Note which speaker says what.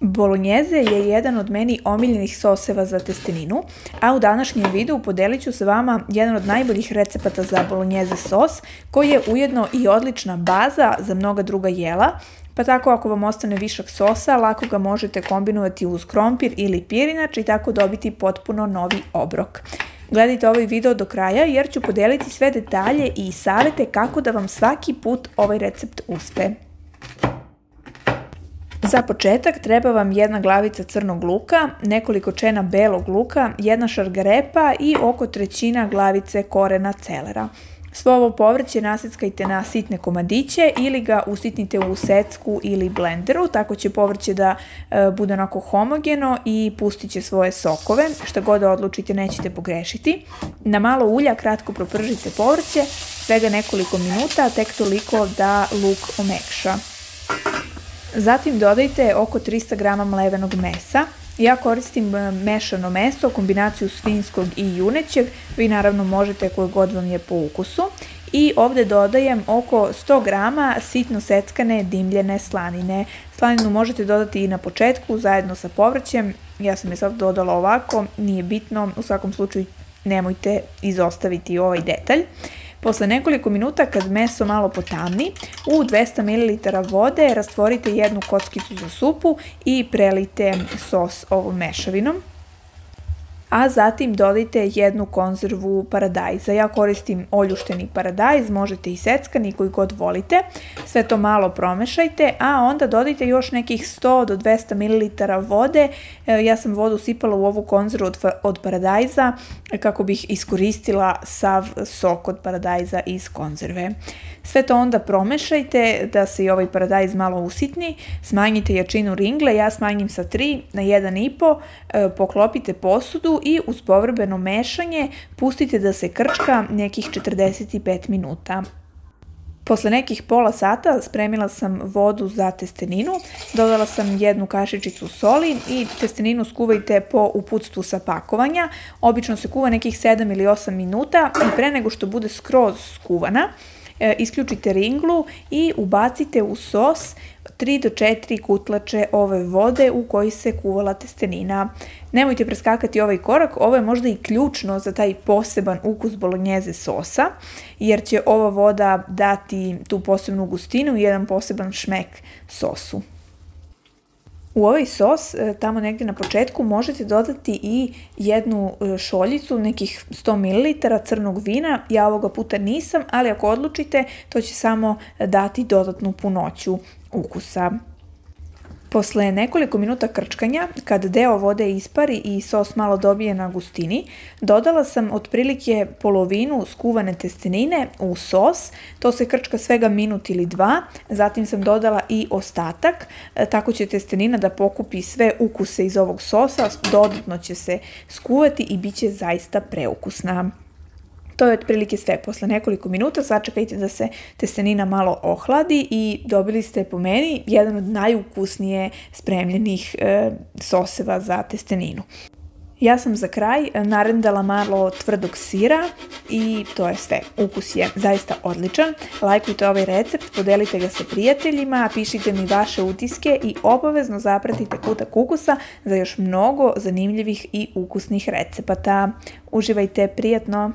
Speaker 1: Bolognese je jedan od meni omiljenih soseva za testeninu, a u današnjem videu podelit ću sa vama jedan od najboljih recepata za bolognese sos, koji je ujedno i odlična baza za mnoga druga jela, pa tako ako vam ostane višak sosa, lako ga možete kombinovati uz krompir ili pirinač i tako dobiti potpuno novi obrok. Gledajte ovaj video do kraja jer ću podeliti sve detalje i savete kako da vam svaki put ovaj recept uspe. Za početak treba vam jedna glavica crnog luka, nekoliko čena belog luka, jedna šargarepa i oko trećina glavice korena celera. Svo ovo povrće naseckajte na sitne komadiće ili ga usitnite u secku ili blenderu, tako će povrće da bude onako homogeno i pustit će svoje sokove, šta god da odlučite nećete pogrešiti. Na malo ulja kratko propržite povrće, svega nekoliko minuta, tek toliko da luk omekša. Zatim dodajte oko 300 g mlevenog mesa. Ja koristim mešano meso, kombinaciju svinjskog i junećeg, vi naravno možete koje god vam je po ukusu. I ovdje dodajem oko 100 g sitno seckane dimljene slanine. Slaninu možete dodati i na početku zajedno sa povrćem, ja sam je sad dodala ovako, nije bitno, u svakom slučaju nemojte izostaviti ovaj detalj. Posle nekoliko minuta kad meso malo potamni, u 200 ml vode rastvorite jednu kockicu za supu i prelijte sos ovom mešavinom. A zatim dodajte jednu konzervu paradajza. Ja koristim oljušteni paradajz, možete i seckani koji god volite. Sve to malo promešajte, a onda dodajte još nekih 100 do 200 ml vode. Ja sam vodu sipala u ovu konzervu od paradajza kako bih iskoristila sav sok od paradajza iz konzerve. Sve to onda promešajte da se i ovaj paradajz malo usitni, smanjite jačinu ringle, ja smanjim sa 3 na 1,5, poklopite posudu i uz povremeno mešanje pustite da se krčka nekih 45 minuta. Posle nekih pola sata spremila sam vodu za testeninu, dodala sam jednu kašičicu soli i testeninu skuvajte po uputstvu sa pakovanja. Obično se kuva nekih 7 ili 8 minuta i pre nego što bude skroz skuvana, isključite ringlu i ubacite u sos 3 do 4 kutlače ove vode u kojoj se kuvala testenina. Nemojte preskakati ovaj korak, ovo je možda i ključno za taj poseban ukus bolognese sosa, jer će ova voda dati tu posebnu gustinu i jedan poseban šmek sosu. U ovaj sos, tamo negdje na početku, možete dodati i jednu šoljicu, nekih 100 ml crnog vina. Ja ovoga puta nisam, ali ako odlučite, to će samo dati dodatnu punoću ukusa. Posle nekoliko minuta krčkanja, kad deo vode ispari i sos malo dobije na gustini, dodala sam otprilike polovinu skuvane testenine u sos. To se krčka svega minut ili dva, zatim sam dodala i ostatak, tako će testenina da pokupi sve ukuse iz ovog sosa, dodatno će se skuvati i bit će zaista preukusna. To je otprilike sve. Posle nekoliko minuta sačekajte da se testenina malo ohladi i dobili ste po meni jedan od najukusnije spremljenih soseva za testeninu. Ja sam za kraj narendala malo tvrdog sira i to je sve. Ukus je zaista odličan. Lajkujte ovaj recept, podelite ga sa prijateljima, pišite mi vaše utiske i obavezno zapratite Kutak ukusa za još mnogo zanimljivih i ukusnih recepata. Uživajte, prijatno!